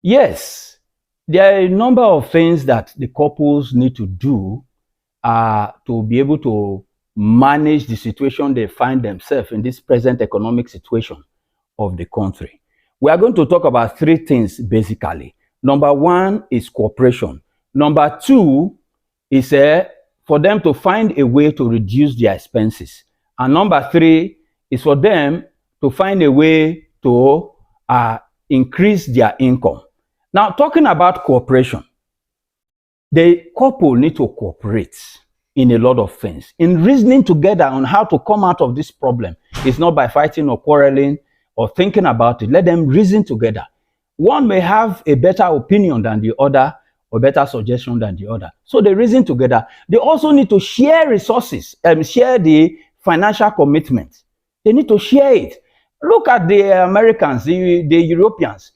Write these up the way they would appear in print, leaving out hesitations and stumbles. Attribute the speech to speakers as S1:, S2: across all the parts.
S1: Yes, there are a number of things that the couples need to do to be able to manage the situation they find themselves in this present economic situation of the country. We are going to talk about three things basically. Number one is cooperation. Number two is for them to find a way to reduce their expenses. And number three is for them to find a way to increase their income. Now, talking about cooperation, the couple need to cooperate in a lot of things. In reasoning together on how to come out of this problem, it's not by fighting or quarreling or thinking about it. Let them reason together. One may have a better opinion than the other or better suggestion than the other. So they reason together. They also need to share resources and share the financial commitment. They need to share it. Look at the Americans, the Europeans.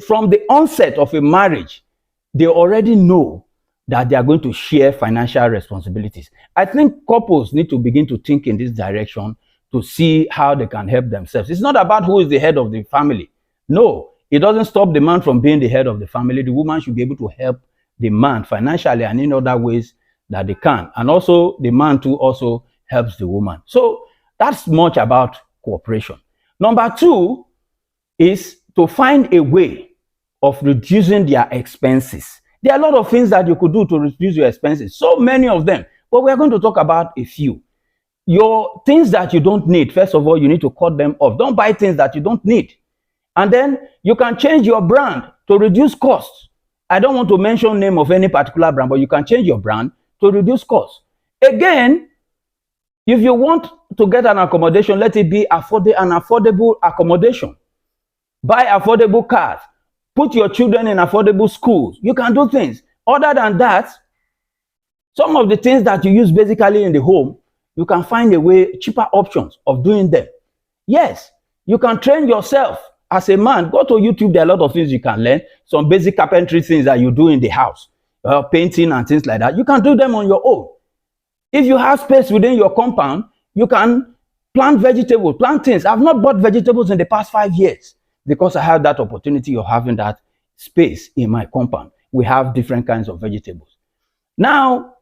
S1: From the onset of a marriage, they already know that they are going to share financial responsibilities. I think couples need to begin to think in this direction to see how they can help themselves. It's not about who is the head of the family. No, it doesn't stop the man from being the head of the family. The woman should be able to help the man financially and in other ways that they can. And also the man too also helps the woman. So that's much about cooperation. Number two is to find a way of reducing their expenses. There are a lot of things that you could do to reduce your expenses, so many of them, but we're going to talk about a few. Your things that you don't need, first of all, you need to cut them off. Don't buy things that you don't need. And then you can change your brand to reduce costs. I don't want to mention name of any particular brand, but you can change your brand to reduce costs. Again, if you want to get an accommodation, let it be an affordable accommodation. Buy affordable cars. Put your children in affordable schools. You can do things. Other than that, some of the things that you use basically in the home, you can find a way, cheaper options of doing them. Yes, you can train yourself as a man. Go to YouTube, there are a lot of things you can learn. Some basic carpentry things that you do in the house, painting and things like that. You can do them on your own. If you have space within your compound, you can plant vegetables, plant things. I've not bought vegetables in the past 5 years because I have that opportunity of having that space in my compound. We have different kinds of vegetables. Now,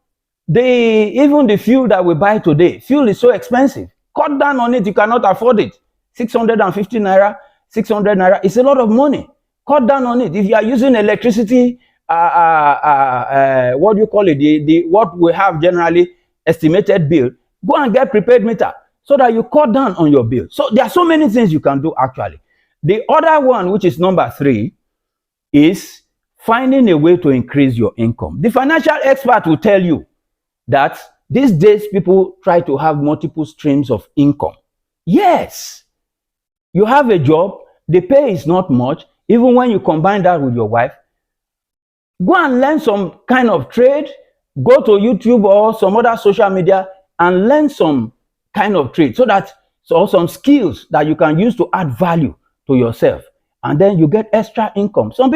S1: even the fuel that we buy today, fuel is so expensive. Cut down on it, you cannot afford it. 650 naira, 600 naira, it's a lot of money. Cut down on it. If you are using electricity, what do you call it? What we have generally estimated bill, go and get prepaid meter so that you cut down on your bill. So there are so many things you can do actually. The other one, which is number three, is finding a way to increase your income. The financial expert will tell you that these days people try to have multiple streams of income. Yes, you have a job, the pay is not much, even when you combine that with your wife. Go and learn some kind of trade, go to YouTube or some other social media and learn some kind of trade so some skills that you can use to add value to yourself, and then you get extra income. Some people